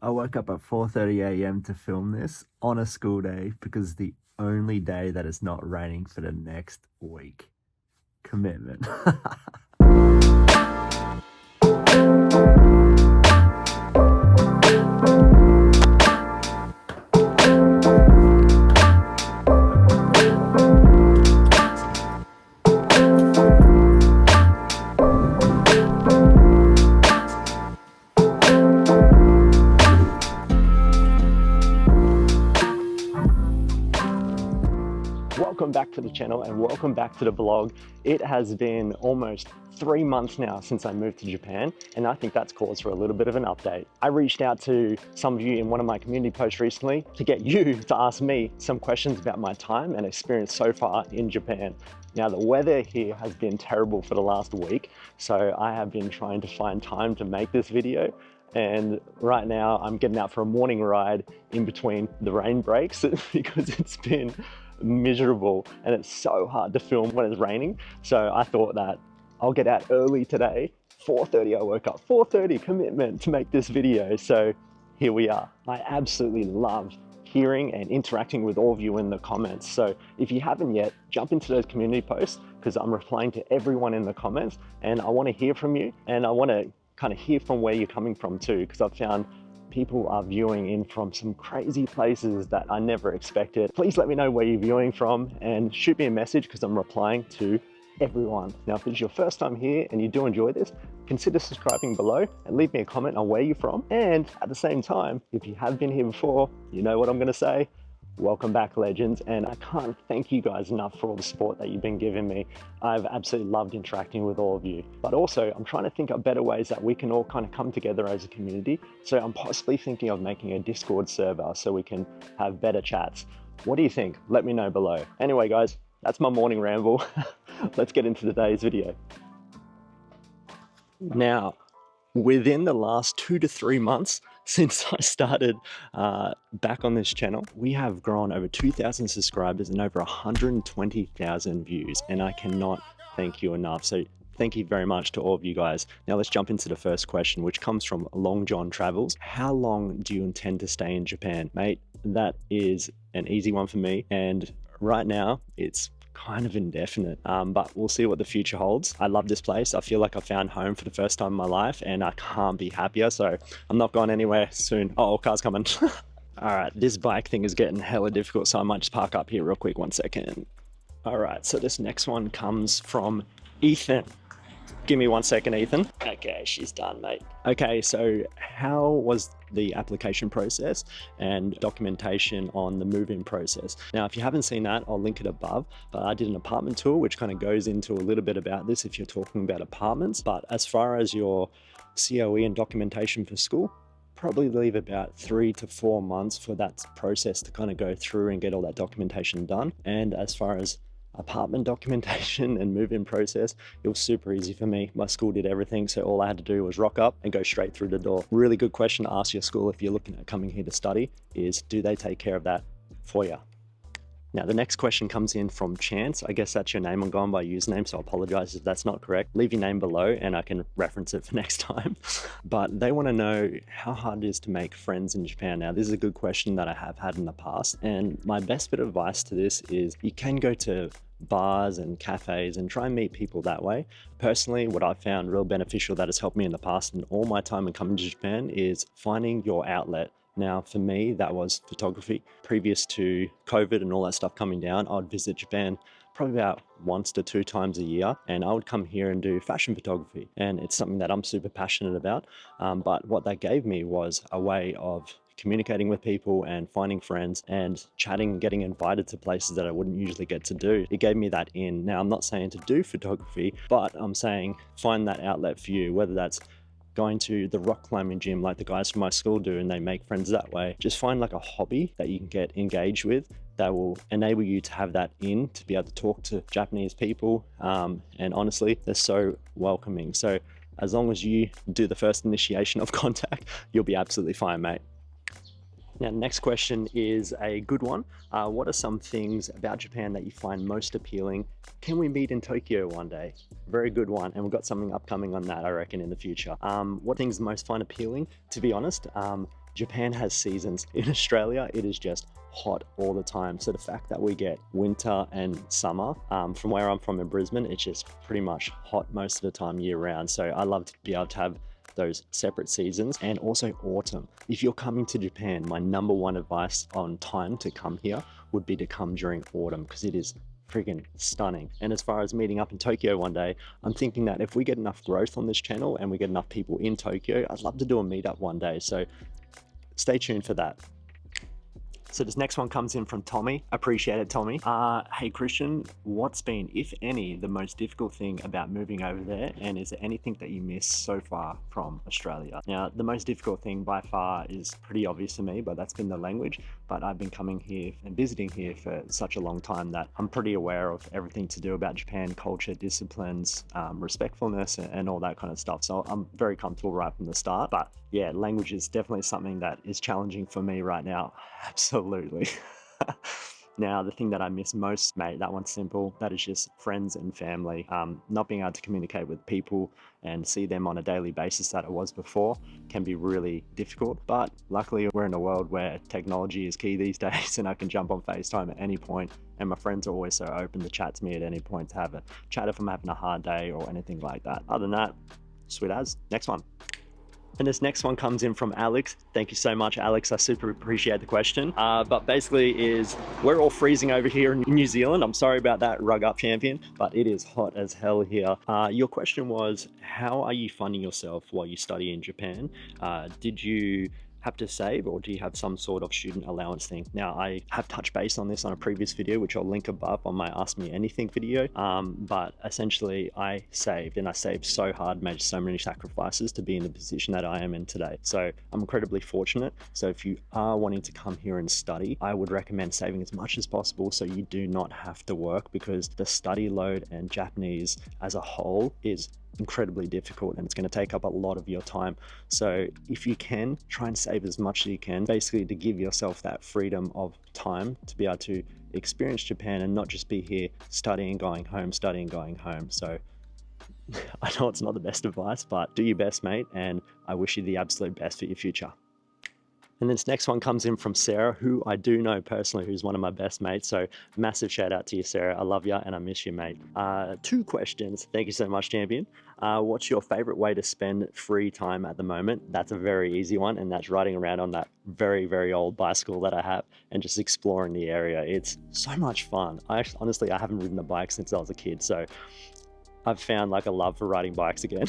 I woke up at 4:30 a.m. to film this on a school day because the only day that it's not raining for the next week. Commitment. Welcome back to the channel and welcome back to the vlog. It has been almost 3 months now since I moved to Japan, and I think that's cause for a little bit of an update. I reached out to some of you in one of my community posts recently to get you to ask me some questions about my time and experience so far in Japan. Now, the weather here has been terrible for the last week, so I have been trying to find time to make this video. And right now I'm getting out for a morning ride in between the rain breaks because it's been miserable and it's so hard to film when it's raining. So I thought that I'll get out early today. 4:30 I woke up, 4:30 commitment to make this video. So here we are. I absolutely love hearing and interacting with all of you in the comments. So if you haven't yet, jump into those community posts because I'm replying to everyone in the comments and I want to hear from you, and I want to kind of hear from where you're coming from too, because I've found people are viewing in from some crazy places that I never expected. Please let me know where you're viewing from and shoot me a message because I'm replying to everyone. Now, if it's your first time here and you do enjoy this, consider subscribing below and leave me a comment on where you're from. And at the same time, if you have been here before, you know what I'm gonna say. Welcome back, legends, and I can't thank you guys enough for all the support that you've been giving me. I've absolutely loved interacting with all of you, but also I'm trying to think of better ways that we can all kind of come together as a community. So I'm possibly thinking of making a Discord server so we can have better chats. What do you think? Let me know below. Anyway, guys, that's my morning ramble. Let's get into today's video. Now, within the last 2 to 3 months since I started back on this channel, we have grown over 2,000 subscribers and over 120,000 views, and I cannot thank you enough. So thank you very much to all of you guys. Now let's jump into the first question, which comes from Long John Travels. How long do you intend to stay in Japan? Mate, that is an easy one for me, and right now it's kind of indefinite, but we'll see what the future holds. I love this place. I feel like I found home for the first time in my life and I can't be happier, so I'm not going anywhere soon. Oh, car's coming. All right, this bike thing is getting hella difficult, so I might just park up here real quick, 1 second. All right, so this next one comes from Ethan. Give me 1 second, Ethan. Okay, she's done, mate. Okay, so how was the application process and documentation on the move-in process? Now, if you haven't seen that, I'll link it above, but I did an apartment tour, which kind of goes into a little bit about this if you're talking about apartments. But as far as your COE and documentation for school, probably leave about 3 to 4 months for that process to kind of go through and get all that documentation done. And as far as apartment documentation and move-in process, it was super easy for me. My school did everything, so all I had to do was rock up and go straight through the door. Really good question to ask your school if you're looking at coming here to study is, do they take care of that for you? Now, the next question comes in from Chance. I guess that's your name. I'm going by username, so I apologize if that's not correct. Leave your name below and I can reference it for next time. But they want to know how hard it is to make friends in Japan. Now, this is a good question that I have had in the past. And my best bit of advice to this is you can go to bars and cafes and try and meet people that way. Personally, what I've found real beneficial that has helped me in the past and all my time in coming to Japan is finding your outlet. Now, for me, that was photography. Previous to COVID and all that stuff coming down, I'd visit Japan probably about 1 to 2 times a year, and I would come here and do fashion photography. And it's something that I'm super passionate about. But what that gave me was a way of communicating with people and finding friends and chatting, getting invited to places that I wouldn't usually get to do. It gave me that in. Now, I'm not saying to do photography, but I'm saying find that outlet for you, whether that's going to the rock climbing gym like the guys from my school do and they make friends that way. Just find like a hobby that you can get engaged with that will enable you to have that in, to be able to talk to Japanese people. And honestly, they're so welcoming. So as long as you do the first initiation of contact, you'll be absolutely fine, mate. Now, next question is a good one. What are some things about Japan that you find most appealing? Can we meet in Tokyo one day? Very good one. And we've got something upcoming on that, I reckon, in the future. What things most find appealing? To be honest, Japan has seasons. In Australia, it is just hot all the time. So the fact that we get winter and summer, from where I'm from in Brisbane, it's just pretty much hot most of the time year round. So I love to be able to have those separate seasons, and also autumn. If you're coming to Japan, my number one advice on time to come here would be to come during autumn, because it is freaking stunning. And as far as meeting up in Tokyo one day, I'm thinking that if we get enough growth on this channel and we get enough people in Tokyo, I'd love to do a meetup one day. So stay tuned for that. So this next one comes in from Tommy. Appreciate it, Tommy. Hey Christian, what's been, if any, the most difficult thing about moving over there? And is there anything that you miss so far from Australia? Now, the most difficult thing by far is pretty obvious to me, but that's been the language. But I've been coming here and visiting here for such a long time that I'm pretty aware of everything to do about Japan, culture, disciplines, respectfulness, and all that kind of stuff. So I'm very comfortable right from the start. But yeah, language is definitely something that is challenging for me right now. Absolutely. Now, the thing that I miss most, mate, that one's simple. That is just friends and family. Not being able to communicate with people and see them on a daily basis that it was before can be really difficult. But luckily, we're in a world where technology is key these days, and I can jump on FaceTime at any point, and my friends are always so open to chat to me at any point to have a chat if I'm having a hard day or anything like that. Other than that, sweet as. Next one. And this next one comes in from Alex. Thank you so much, Alex. I super appreciate the question. But basically is, we're all freezing over here in New Zealand. I'm sorry about that, rug up champion, but it is hot as hell here. Your question was, how are you funding yourself while you study in Japan? Did you have to save, or do you have some sort of student allowance thing? Now, I have touched base on this on a previous video, which I'll link above on my Ask Me Anything video. But essentially I saved, and I saved so hard, made so many sacrifices to be in the position that I am in today. So I'm incredibly fortunate. So if you are wanting to come here and study, I would recommend saving as much as possible so you do not have to work, because the study load and Japanese as a whole is incredibly difficult, and it's going to take up a lot of your time. So if you can, try and save as much as you can, basically to give yourself that freedom of time to be able to experience Japan and not just be here studying, going home, studying, going home. So I know it's not the best advice, but do your best, mate, and I wish you the absolute best for your future. And this next one comes in from Sarah, who I do know personally, who's one of my best mates. So massive shout out to you, Sarah. I love you and I miss you, mate. 2 questions. Thank you so much, champion. What's your favorite way to spend free time at the moment? That's a very easy one, and that's riding around on that very, very old bicycle that I have and just exploring the area. It's so much fun. Honestly, I haven't ridden a bike since I was a kid, so I've found like a love for riding bikes again.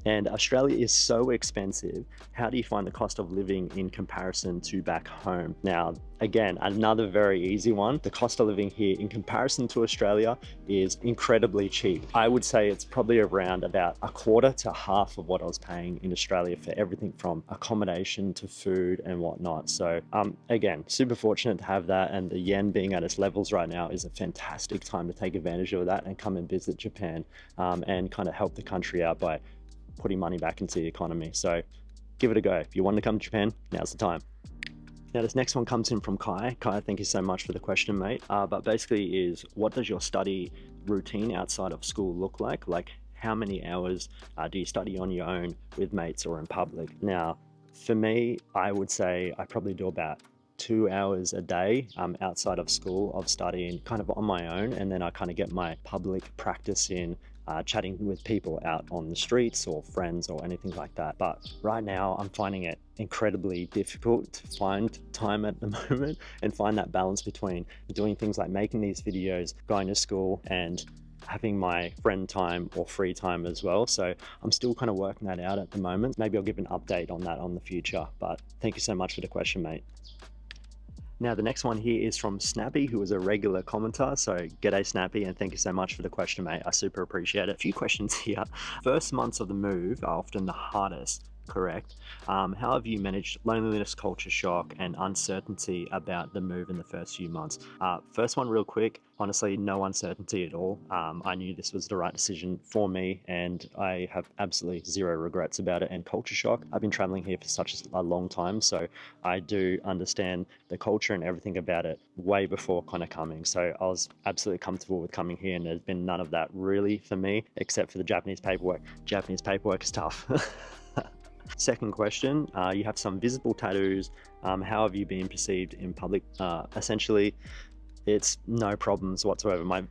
And Australia is so expensive. How do you find the cost of living in comparison to back home? Now, again, another very easy one. The cost of living here in comparison to Australia is incredibly cheap. I would say it's probably around about a quarter to half of what I was paying in Australia for everything from accommodation to food and whatnot. So again, super fortunate to have that, and the yen being at its levels right now is a fantastic time to take advantage of that and come and visit Japan and kind of help the country out by putting money back into the economy. So give it a go. If you want to come to Japan, now's the time. Now this next one comes in from Kai. Kai, thank you so much for the question, mate. But basically is, what does your study routine outside of school look like? Like, how many hours do you study on your own with mates or in public? Now, for me, I would say I probably do about 2 hours a day outside of school of studying kind of on my own, and then I kind of get my public practice in chatting with people out on the streets or friends or anything like that. But right now I'm finding it incredibly difficult to find time at the moment and find that balance between doing things like making these videos, going to school, and having my friend time or free time as well. So I'm still kind of working that out at the moment. Maybe I'll give an update on that on the future, but thank you so much for the question, mate. Now, the next one here is from Snappy, who is a regular commenter. So g'day, Snappy, and thank you so much for the question, mate. I super appreciate it. A few questions here. First months of the move are often the hardest, correct? How have you managed loneliness, culture shock, and uncertainty about the move in the first few months? First one real quick, honestly, no uncertainty at all. I knew this was the right decision for me, and I have absolutely zero regrets about it. And culture shock, I've been traveling here for such a long time, so I do understand the culture and everything about it way before kind of coming. So I was absolutely comfortable with coming here, and there's been none of that really for me, except for the Japanese paperwork. Japanese paperwork is tough. Second question, you have some visible tattoos. How have you been perceived in public? Essentially, it's no problems whatsoever. My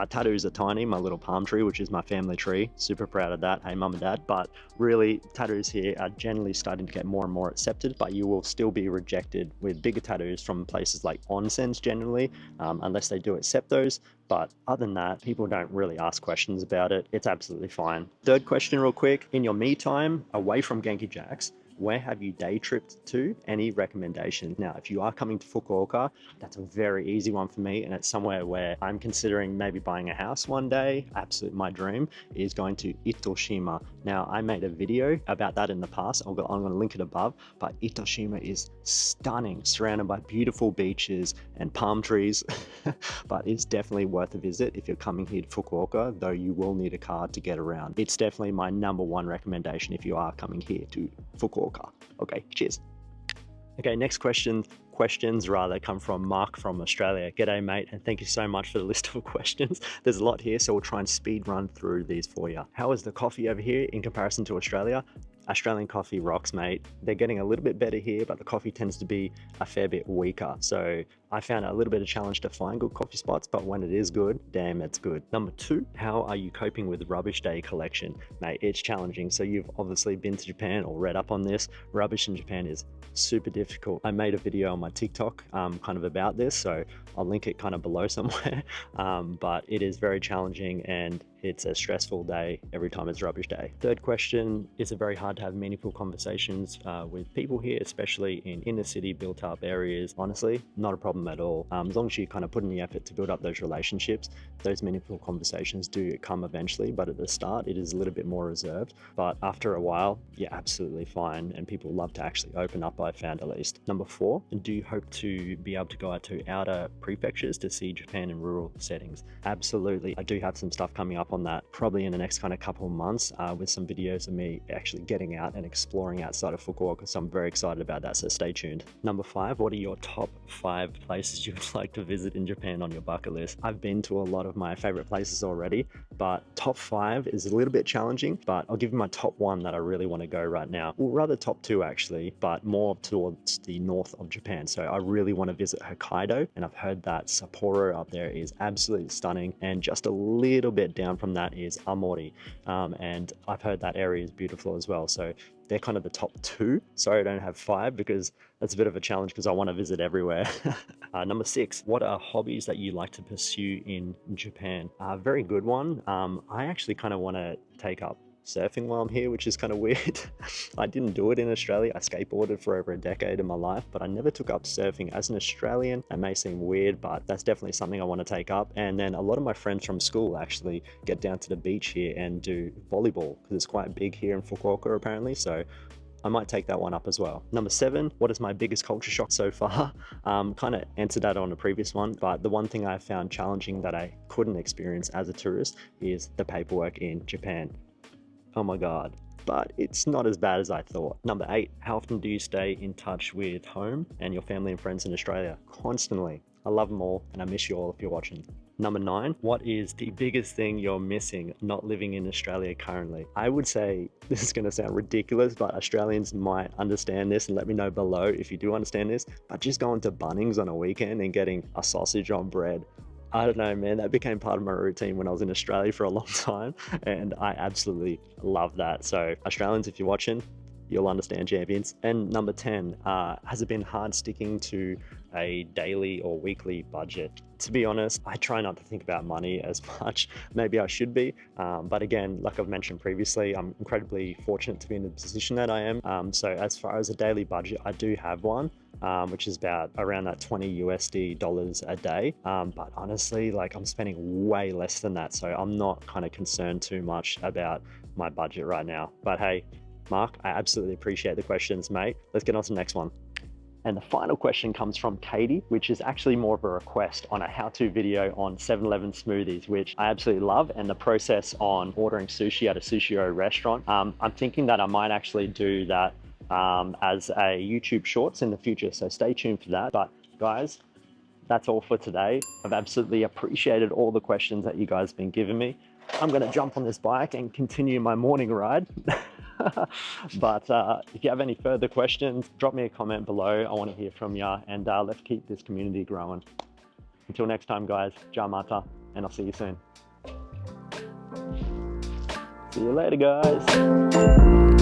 tattoos are tiny, my little palm tree, which is my family tree. Super proud of that. Hey, mum and dad. But really, tattoos here are generally starting to get more and more accepted, but you will still be rejected with bigger tattoos from places like onsens generally, unless they do accept those. But other than that, people don't really ask questions about it. It's absolutely fine. Third question real quick. In your me time, away from Genki Jacks, where have you day tripped to? Any recommendations? Now, if you are coming to Fukuoka, that's a very easy one for me, and it's somewhere where I'm considering maybe buying a house one day. Absolutely, my dream is going to Itoshima. Now, I made a video about that in the past. I'm going to link it above, but Itoshima is stunning, surrounded by beautiful beaches and palm trees, but it's definitely worth a visit if you're coming here to Fukuoka, though you will need a car to get around. It's definitely my #1 recommendation if you are coming here to Fukuoka. Okay, cheers. Okay, next questions come from Mark from Australia. G'day, mate, and thank you so much for the list of questions. There's a lot here, so we'll try and speed run through these for you. How is the coffee over here in comparison to Australia? Australian coffee rocks, mate. They're getting a little bit better here, but the coffee tends to be a fair bit weaker. So I found it a little bit of a challenge to find good coffee spots, but when it is good, damn, it's good. #2, how are you coping with Rubbish Day collection? Mate, it's challenging. So you've obviously been to Japan or read up on this. Rubbish in Japan is super difficult. I made a video on my TikTok kind of about this, so I'll link it kind of below somewhere. But it is very challenging and it's a stressful day every time it's Rubbish Day. Third question, is it very hard to have meaningful conversations with people here, especially in inner city built up areas? Honestly, not a problem at all. As long as you kind of put in the effort to build up those relationships, those meaningful conversations do come eventually, but at the start it is a little bit more reserved. But after a while, you're absolutely fine and people love to actually open up, I found at least. #4, do you hope to be able to go out to outer prefectures to see Japan in rural settings? Absolutely. I do have some stuff coming up on that probably in the next kind of couple of months with some videos of me actually getting out and exploring outside of Fukuoka, so I'm very excited about that, so stay tuned. #5, what are your top 5 places you would like to visit in Japan on your bucket list? I've been to a lot of my favorite places already, but top 5 is a little bit challenging, but I'll give you my top 1 that I really want to go right now. Well, rather top 2 actually, but more towards the north of Japan. So I really want to visit Hokkaido, and I've heard that Sapporo up there is absolutely stunning, and just a little bit down from that is Amori, and I've heard that area is beautiful as well. So they're kind of the top 2. Sorry I don't have 5 because that's a bit of a challenge because I want to visit everywhere. #6, what are hobbies that you like to pursue in Japan? Very good one. I actually kind of want to take up surfing while I'm here, which is kind of weird. I didn't do it in Australia. I skateboarded for over a decade of my life, but I never took up surfing as an Australian. That may seem weird, but that's definitely something I want to take up. And then a lot of my friends from school actually get down to the beach here and do volleyball because it's quite big here in Fukuoka apparently. So I might take that one up as well. #7, what is my biggest culture shock so far? Kind of answered that on a previous one, but the one thing I found challenging that I couldn't experience as a tourist is the paperwork in Japan. Oh my God, but it's not as bad as I thought. #8, how often do you stay in touch with home and your family and friends in Australia? Constantly. I love them all and I miss you all if you're watching. #9, what is the biggest thing you're missing not living in Australia currently? I would say, this is going to sound ridiculous, but Australians might understand this and let me know below if you do understand this, but just going to Bunnings on a weekend and getting a sausage on bread. I don't know, man, that became part of my routine when I was in Australia for a long time, and I absolutely love that. So Australians, if you're watching, you'll understand, champions. And #10, has it been hard sticking to a daily or weekly budget? To be honest, I try not to think about money as much. Maybe I should be, but again, like I've mentioned previously, I'm incredibly fortunate to be in the position that I am. So as far as a daily budget, I do have one, which is about around that $20 a day. But honestly, like I'm spending way less than that. So I'm not kind of concerned too much about my budget right now. But hey, Mark, I absolutely appreciate the questions, mate. Let's get on to the next one. And the final question comes from Katie, which is actually more of a request on a how-to video on 7-Eleven smoothies, which I absolutely love, and the process on ordering sushi at a Sushi-O restaurant. I'm thinking that I might actually do that as a YouTube Shorts in the future, so stay tuned for that. But guys, that's all for today. I've absolutely appreciated all the questions that you guys have been giving me. I'm going to jump on this bike and continue my morning ride. But if you have any further questions, drop me a comment below. I want to hear from you, and let's keep this community growing. Until next time, guys, Ja Mata, and I'll see you soon. See you later, guys.